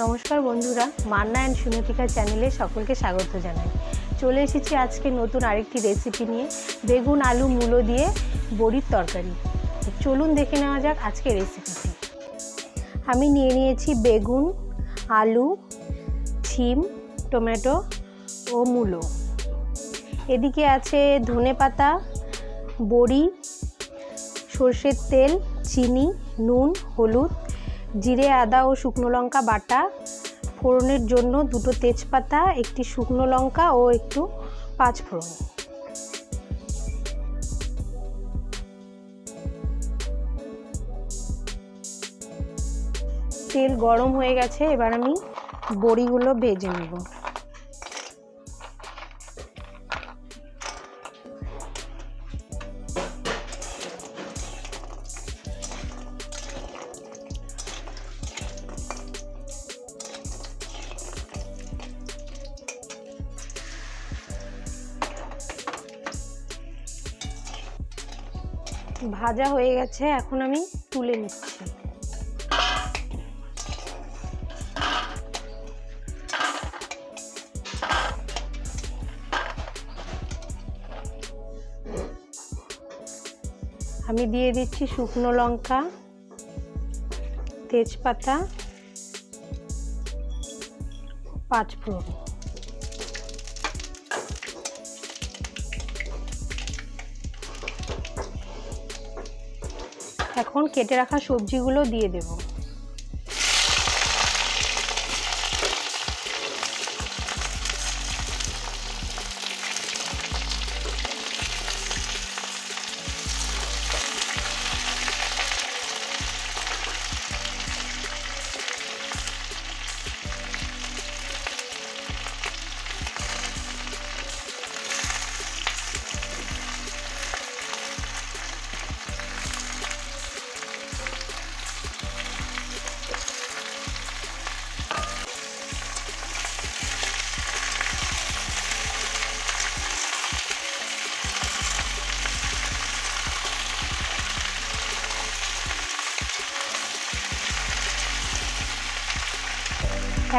নমস্কার বন্ধুরা, মান্না অ্যান্ড শুনোতিকা চ্যানেলে সকলকে স্বাগত জানাই। চলে এসেছি আজকে নতুন আরেকটি রেসিপি নিয়ে, বেগুন আলু মূলো দিয়ে বড়ির তরকারি। চলুন দেখে নেওয়া যাক আজকের রেসিপিটি। আমি নিয়ে নিয়েছি বেগুন, আলু, শিম, টমেটো ও মূলো। এদিকে আছে ধনেপাতা, বড়ি, সর্ষের তেল, চিনি, নুন, হলুদ, জিরে, আদা ও শুকনো লঙ্কা বাটা, ফোড়নের জন্য দুটো তেজপাতা, একটি শুকনো লঙ্কা ও একটু পাঁচফোড়ন। তেল গরম হয়ে গেছে, এবার আমি বড়িগুলো ভেজে নেব। ভাজা হয়ে গেছে, এখন আমি তুলে নিচ্ছি। আমি দিয়ে দিচ্ছি শুকনো লঙ্কা, তেজপাতা, পাঁচফোড়ন। এখন কেটে রাখা সবজিগুলো দিয়ে দেব।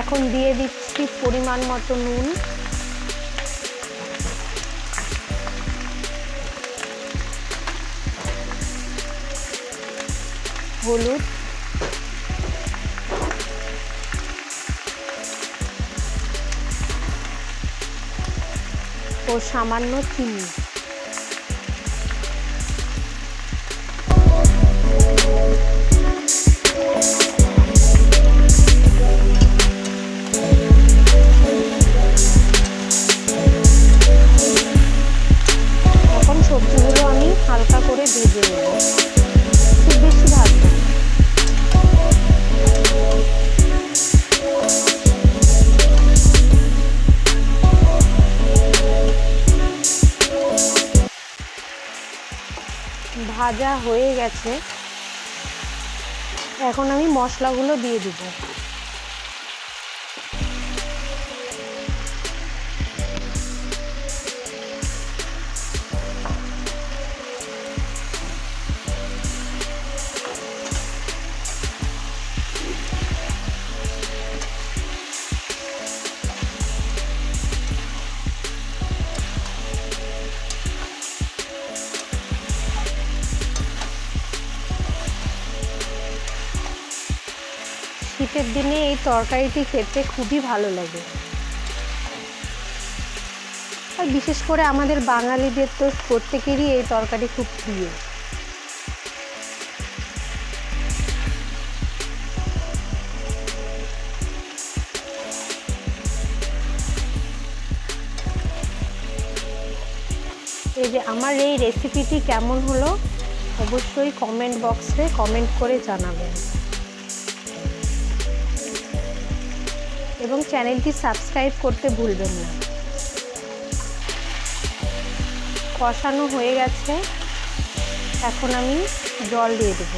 এখন দিয়ে দিচ্ছি পরিমাণ মতো নুন, হলুদ, ও সামান্য চিনি। সবজিগুলো আমি হালকা করে ভেজে নেব, খুব বেশি ভাজবো। ভাজা হয়ে গেছে, এখন আমি মশলাগুলো দিয়ে দিব। শীতের দিনে এই তরকারিটি খেতে খুবই ভালো লাগে, আর বিশেষ করে আমাদের বাঙালিদের তো প্রত্যেকেরই এই তরকারি খুব প্রিয়। এই যে আমার এই রেসিপিটি কেমন হলো অবশ্যই কমেন্ট বক্সে কমেন্ট করে জানাবেন, এবং চ্যানেলটি সাবস্ক্রাইব করতে ভুলবেন না। কষানো হয়ে গেছে, এখন আমি জল দিয়ে দেব।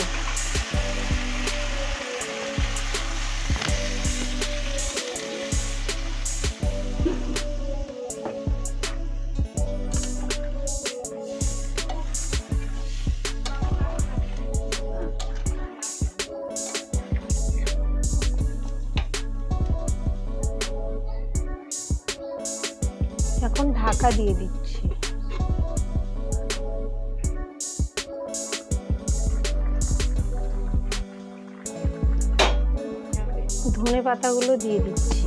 এখন ঢাকা দিয়ে দিচ্ছি। ধনে পাতাগুলো দিয়ে দিচ্ছি।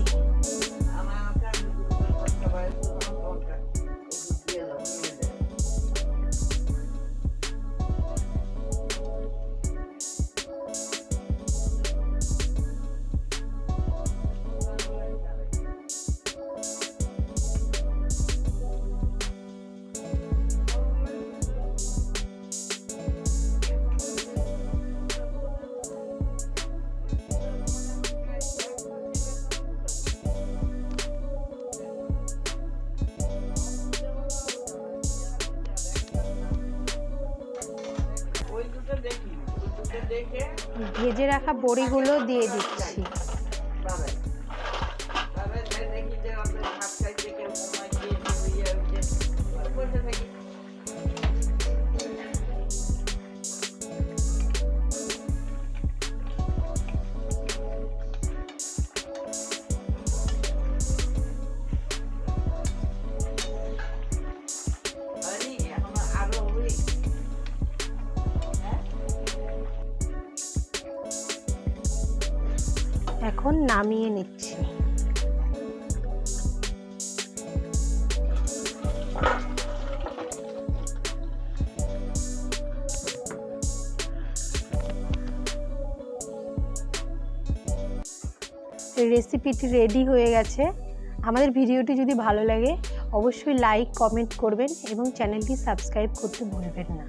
ভেজে রাখা বড়িগুলো দিয়ে দিচ্ছি। এখন নামিয়ে নিচ্ছি। রেসিপিটি রেডি হয়ে গেছে। আমাদের ভিডিওটি যদি ভালো লাগে অবশ্যই লাইক কমেন্ট করবেন এবং চ্যানেলটি সাবস্ক্রাইব করতে ভুলবেন না।